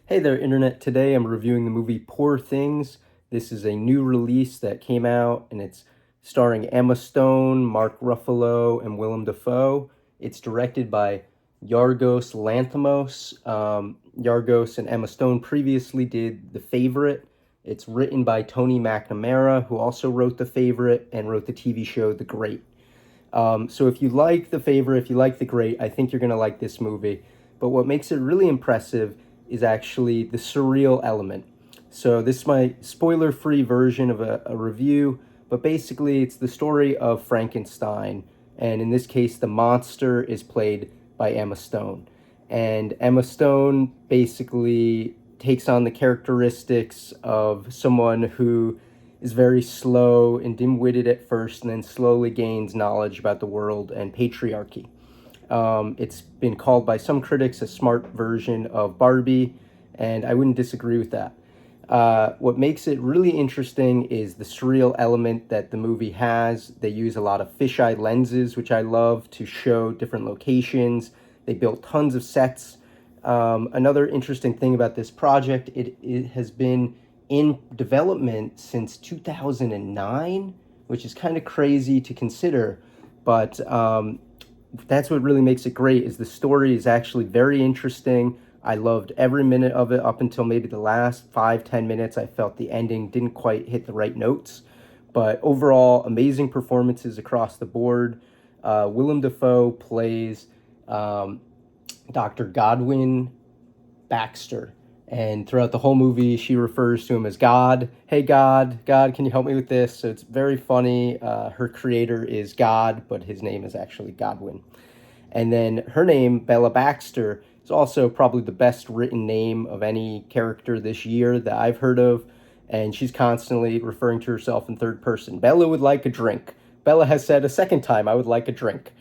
Hey there, Internet. Today I'm reviewing the movie Poor Things. This is a new release that came out and it's starring Emma Stone, Mark Ruffalo, and Willem Dafoe. It's directed by Yorgos Lanthimos. Yorgos and Emma Stone previously did The Favorite. It's written by Tony McNamara, who also wrote The Favorite and wrote the TV show The Great. So if you like The Favorite, if you like The Great, I think you're going to like this movie. But what makes it really impressive is actually the surreal element. So this is my spoiler-free version of a review, but basically it's the story of Frankenstein, and in this case, the monster is played by Emma Stone. And Emma Stone basically takes on the characteristics of someone who is very slow and dim-witted at first, and then slowly gains knowledge about the world and patriarchy. It's been called by some critics a smart version of Barbie, and I wouldn't disagree with that. What makes it really interesting is the surreal element that the movie has. They use a lot of fisheye lenses, which I love, to show different locations. They built tons of sets. Another interesting thing about this project, it has been in development since 2009, which is kind of crazy to consider, but that's what really makes it great. Is the story is actually very interesting. I loved every minute of it up until maybe the last 5-10 minutes. I felt the ending didn't quite hit the right notes, but overall, amazing performances across the board. Willem Dafoe plays Dr. Godwin Baxter. And throughout the whole movie, she refers to him as God. Hey, God, God, can you help me with this? So it's very funny. Her creator is God, but his name is actually Godwin. And then her name, Bella Baxter, is also probably the best written name of any character this year that I've heard of. And she's constantly referring to herself in third person. Bella would like a drink. Bella has said a second time, I would like a drink.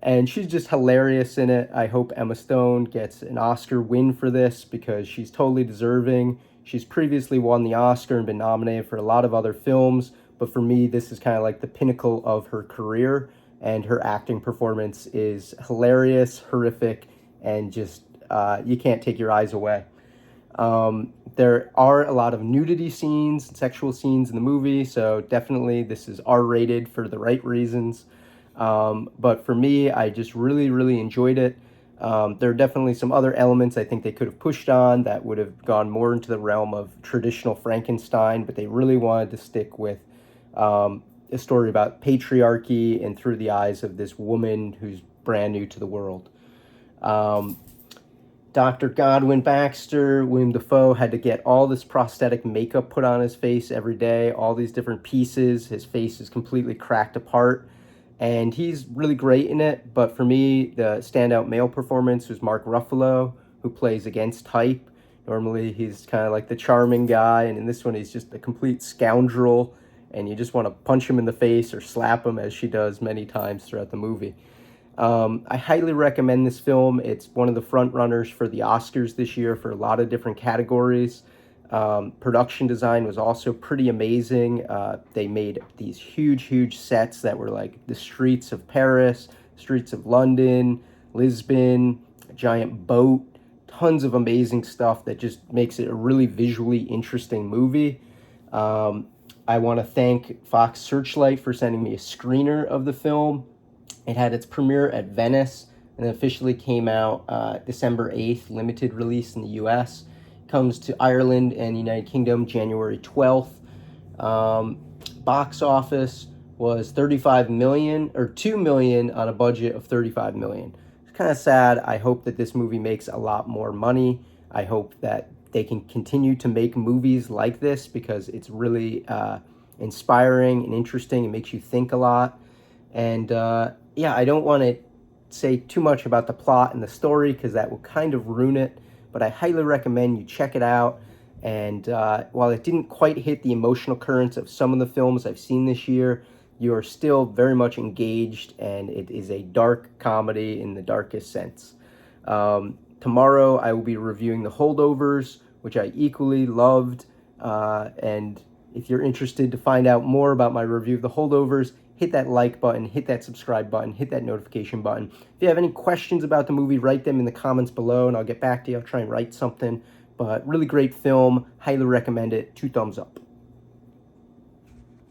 And she's just hilarious in it. I hope Emma Stone gets an Oscar win for this because she's totally deserving. She's previously won the Oscar and been nominated for a lot of other films, but for me, this is kind of like the pinnacle of her career, and her acting performance is hilarious, horrific, and just you can't take your eyes away. There are a lot of nudity scenes, sexual scenes in the movie, so definitely this is R-rated for the right reasons. But for me, I just really, really enjoyed it. There are definitely some other elements I think they could have pushed on that would have gone more into the realm of traditional Frankenstein, but they really wanted to stick with a story about patriarchy and through the eyes of this woman who's brand new to the world. Um, Dr. Godwin Baxter, William Dafoe had to get all this prosthetic makeup put on his face every day, all these different pieces. His face is completely cracked apart, and he's really great in it. But for me, the standout male performance was Mark Ruffalo, who plays against type. Normally, he's kind of like the charming guy, and in this one, he's just a complete scoundrel, and you just want to punch him in the face or slap him, as she does many times throughout the movie. I highly recommend this film. It's one of the front runners for the Oscars this year for a lot of different categories. Production design was also pretty amazing. They made these huge, huge sets that were like the streets of Paris, streets of London, Lisbon, a giant boat, tons of amazing stuff that just makes it a really visually interesting movie. I want to thank Fox Searchlight for sending me a screener of the film. It had its premiere at Venice and officially came out December 8th, limited release in the US. Comes to Ireland and United Kingdom January 12th. Box office was 35 million or 2 million on a budget of 35 million. It's kind of sad. I hope that this movie makes a lot more money. I hope that they can continue to make movies like this because it's really inspiring and interesting. It makes you think a lot. And yeah, I don't want to say too much about the plot and the story because that will kind of ruin it, but I highly recommend you check it out. And while it didn't quite hit the emotional currents of some of the films I've seen this year, you are still very much engaged, and it is a dark comedy in the darkest sense. Tomorrow, I will be reviewing The Holdovers, which I equally loved. And if you're interested to find out more about my review of The Holdovers, hit that like button, hit that subscribe button, hit that notification button. If you have any questions about the movie, write them in the comments below, and I'll get back to you. I'll try and write something. But really great film. Highly recommend it. 2 thumbs up.